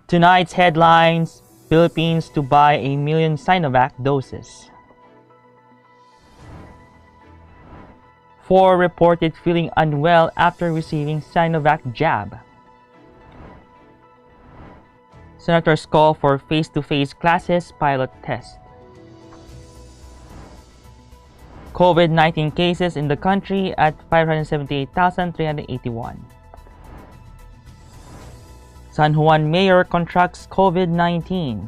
Tonight's headlines: Philippines to buy 1 million Sinovac doses. 4 reported feeling unwell after receiving Sinovac jab. Senators call for face-to-face classes pilot test. COVID-19 cases in the country at 578,381. San Juan mayor contracts COVID-19.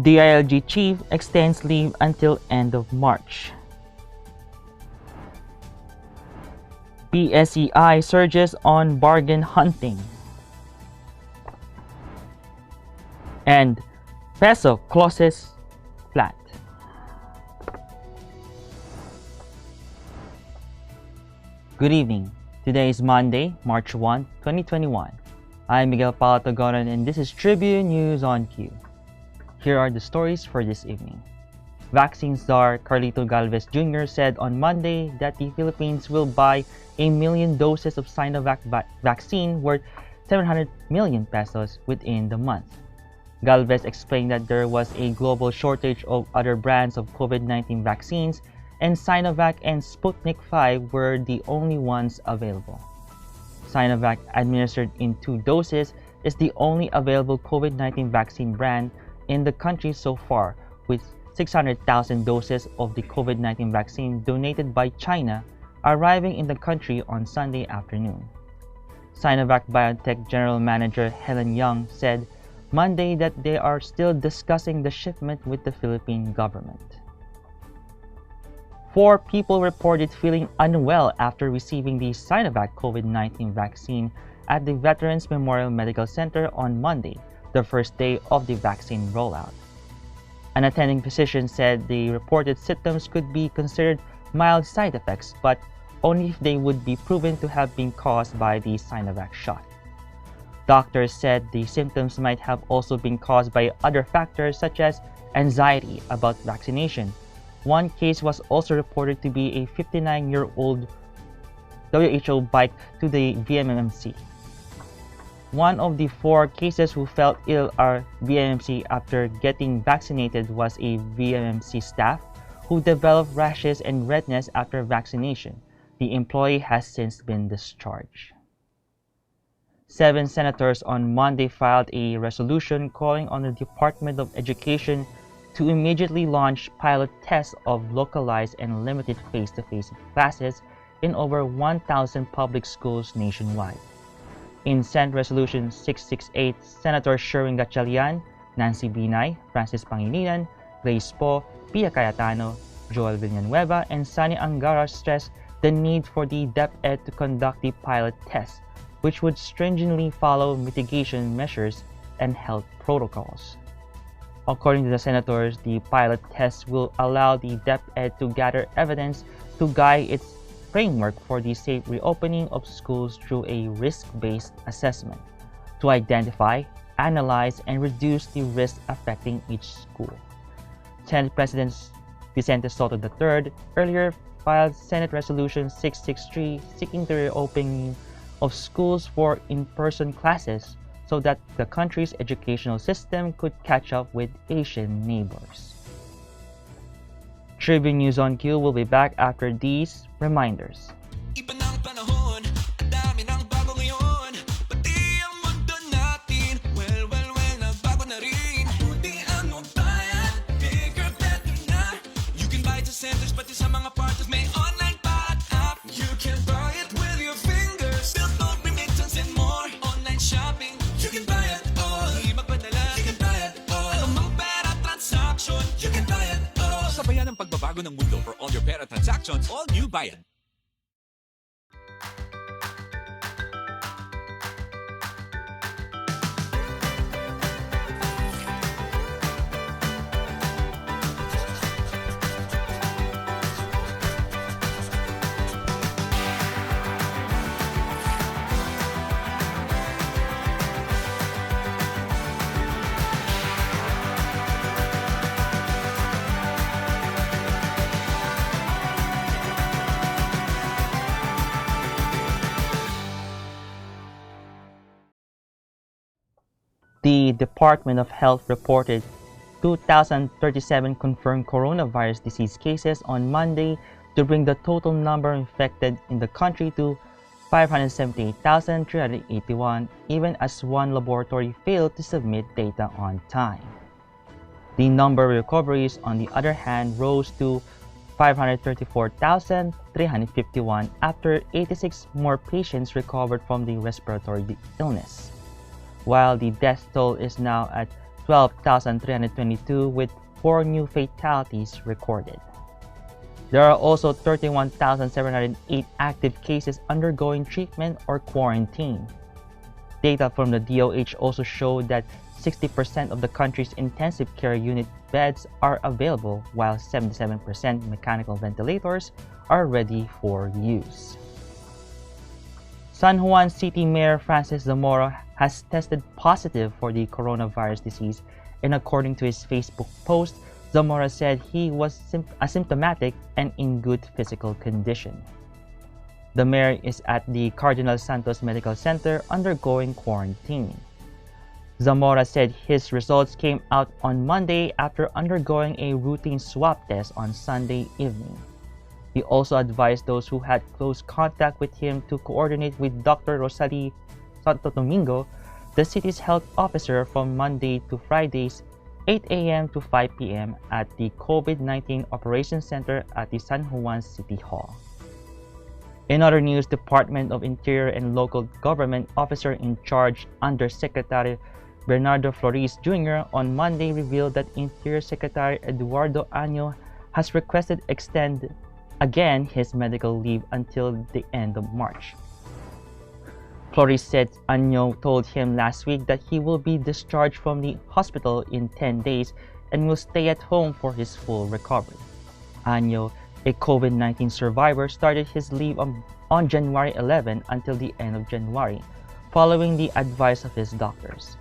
DILG chief extends leave until end of March. PSEi surges on bargain hunting. And Peso closes flat. Good evening. Today is Monday, March 1, 2021. I'm Miguel Palatagonan and this is Tribune News on Q. Here are the stories for this evening. Vaccine czar Carlito Galvez Jr. said on Monday that the Philippines will buy 1 million doses of Sinovac vaccine worth 700 million pesos within the month. Galvez explained that there was a global shortage of other brands of COVID-19 vaccines and Sinovac and Sputnik V were the only ones available. Sinovac, administered in 2 doses, is the only available COVID-19 vaccine brand in the country so far, with 600,000 doses of the COVID-19 vaccine donated by China arriving in the country on Sunday afternoon. Sinovac Biotech General Manager Helen Young said Monday that they are still discussing the shipment with the Philippine government. 4 people reported feeling unwell after receiving the Sinovac COVID-19 vaccine at the Veterans Memorial Medical Center on Monday, the first day of the vaccine rollout. An attending physician said the reported symptoms could be considered mild side effects, but only if they would be proven to have been caused by the Sinovac shot. Doctors said the symptoms might have also been caused by other factors such as anxiety about vaccination. One case was also reported to be a 59-year-old WHO bike to the VMMC. One of the 4 cases who felt ill at VMMC after getting vaccinated was a VMMC staff who developed rashes and redness after vaccination. The employee has since been discharged. 7 senators on Monday filed a resolution calling on the Department of Education to immediately launch pilot tests of localized and limited face-to-face classes in over 1,000 public schools nationwide. In Senate Resolution 668, Senators Sherwin Gatchalian, Nancy Binay, Francis Pangilinan, Grace Poe, Pia Cayetano, Joel Villanueva, and Sani Angara stressed the need for the DepEd to conduct the pilot tests, which would stringently follow mitigation measures and health protocols. According to the senators, the pilot tests will allow the DepEd to gather evidence to guide its framework for the safe reopening of schools through a risk-based assessment to identify, analyze, and reduce the risk affecting each school. Senate President Vicente Soto III earlier filed Senate Resolution 663 seeking the reopening of schools for in-person classes so that the country's educational system could catch up with Asian neighbors. Tribune News on Q will be back after these reminders. Iba ng panahon, ang dami ng bago ngayon. Pati ang mundo natin, well, nagbago na rin. Buti ang magbayan, bigger, better na. You can buy it sa centers, pati sa mga partners, may online pa at app. You can buy it with your fingers, still don't remittance and more. Online shopping, you can buy it all. Di magpadala, you can buy it all. Anumang pera transaction, you can buy it all. Sabayan ang pagbabago ng mundo for all your pera transactions, all new Bayad. The Department of Health reported 2,037 confirmed coronavirus disease cases on Monday to bring the total number infected in the country to 578,381, even as one laboratory failed to submit data on time. The number of recoveries, on the other hand, rose to 534,351 after 86 more patients recovered from the respiratory illness, while the death toll is now at 12,322 with 4 new fatalities recorded. There are also 31,708 active cases undergoing treatment or quarantine. Data from the DOH also showed that 60% of the country's intensive care unit beds are available, while 77% mechanical ventilators are ready for use. San Juan City Mayor Francis Zamora has tested positive for the coronavirus disease, and according to his Facebook post, Zamora said he was asymptomatic and in good physical condition. The mayor is at the Cardinal Santos Medical Center undergoing quarantine. Zamora said his results came out on Monday after undergoing a routine swab test on Sunday evening. He also advised those who had close contact with him to coordinate with Dr. Rosalie Santo Domingo, the city's health officer, from Monday to Fridays, 8 a.m. to 5 p.m. at the COVID-19 Operations Center at the San Juan City Hall. In other news, Department of Interior and Local Government Officer in Charge Undersecretary Bernardo Flores Jr. on Monday revealed that Interior Secretary Eduardo Año has requested extend again his medical leave until the end of March. Flores said Año told him last week that he will be discharged from the hospital in 10 days and will stay at home for his full recovery. Año, a COVID-19 survivor, started his leave on January 11 until the end of January, following the advice of his doctors.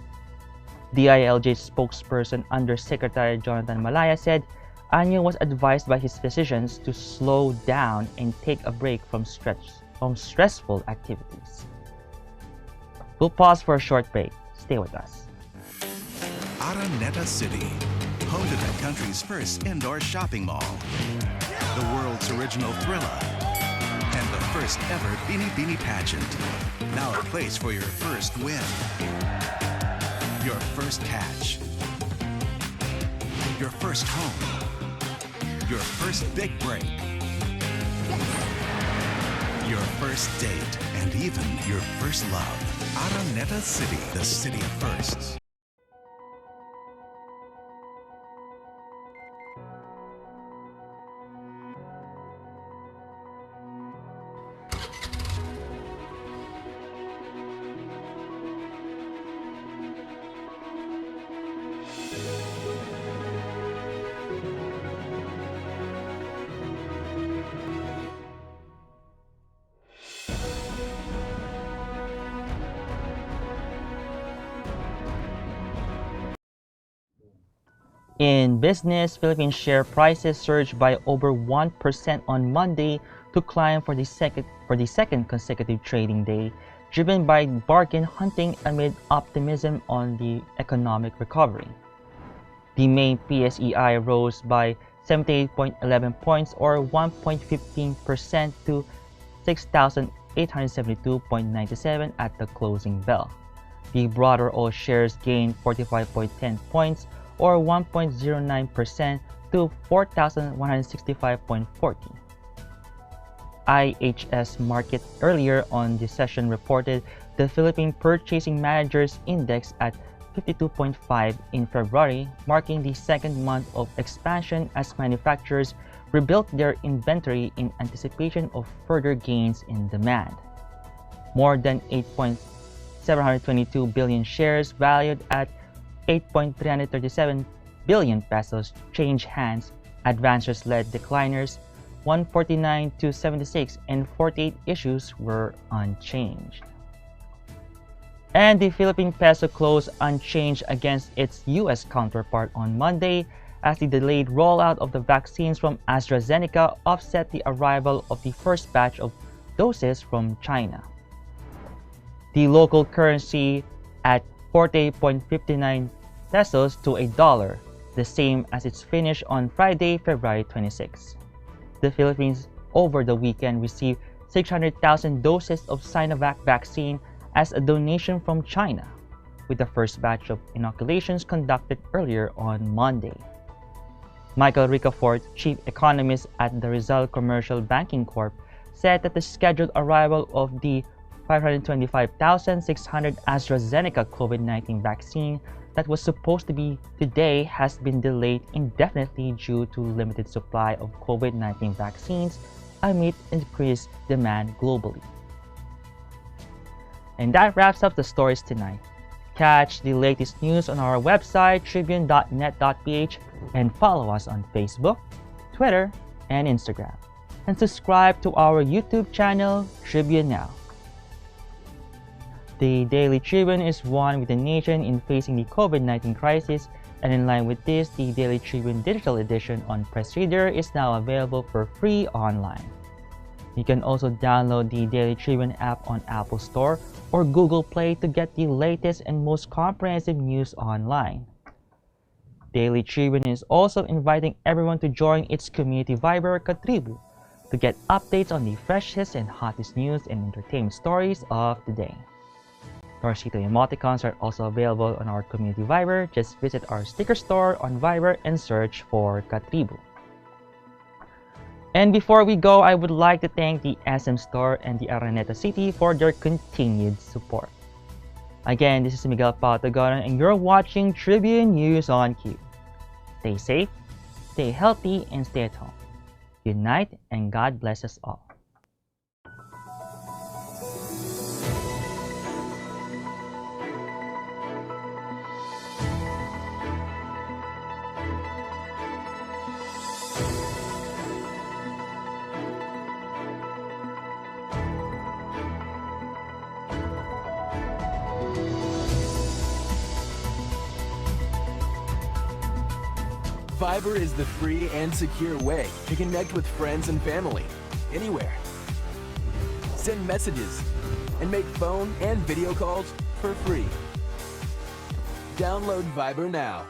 DILG spokesperson Undersecretary Jonathan Malaya said Año was advised by his physicians to slow down and take a break from stressful activities. We'll pause for a short break. Stay with us. Araneta City, home to the country's first indoor shopping mall, the world's original Thrilla, and the first ever Beanie Beanie pageant. Now a place for your first win, your first catch, your first home, your first big break, your first date, and even your first love. Araneta City, the city of firsts. In business, Philippine share prices surged by over 1% on Monday to climb for the second consecutive trading day, driven by bargain hunting amid optimism on the economic recovery. The main PSEi rose by 78.11 points or 1.15% to 6,872.97 at the closing bell. The broader all shares gained 45.10 points or 1.09% to 4,165.40. IHS Markit earlier on the session reported the Philippine Purchasing Managers Index at 52.5 in February, marking the second month of expansion as manufacturers rebuilt their inventory in anticipation of further gains in demand. More than 8.722 billion shares valued at 8.337 billion pesos changed hands. Advancers led decliners. 149 to 76 and 48 issues were unchanged. And the Philippine peso closed unchanged against its US counterpart on Monday as the delayed rollout of the vaccines from AstraZeneca offset the arrival of the first batch of doses from China. The local currency at 40.59 pesos to a dollar, the same as its finish on Friday, February 26. The Philippines over the weekend received 600,000 doses of Sinovac vaccine as a donation from China, with the first batch of inoculations conducted earlier on Monday. Michael Ricafort, chief economist at the Rizal Commercial Banking Corp, said that the scheduled arrival of the 525,600 AstraZeneca COVID-19 vaccine that was supposed to be today has been delayed indefinitely due to limited supply of COVID-19 vaccines amid increased demand globally. And that wraps up the stories tonight. Catch the latest news on our website, tribune.net.ph, and follow us on Facebook, Twitter, and Instagram. And subscribe to our YouTube channel, Tribune Now. The Daily Tribune is one with the nation in facing the COVID-19 crisis, and in line with this, the Daily Tribune digital edition on Press Reader is now available for free online. You can also download the Daily Tribune app on Apple Store or Google Play to get the latest and most comprehensive news online. Daily Tribune is also inviting everyone to join its community Viber Katribu to get updates on the freshest and hottest news and entertainment stories of the day. Torcito emoticons are also available on our community Viber. Just visit our sticker store on Viber and search for Katribu. And before we go, I would like to thank the SM Store and the Araneta City for their continued support. Again, this is Miguel Patagonan and you're watching Tribune News on Cue. Stay safe, stay healthy, and stay at home. Good night and God bless us all. Fiber is the free and secure way to connect with friends and family, anywhere. Send messages and make phone and video calls for free. Download Fiber now.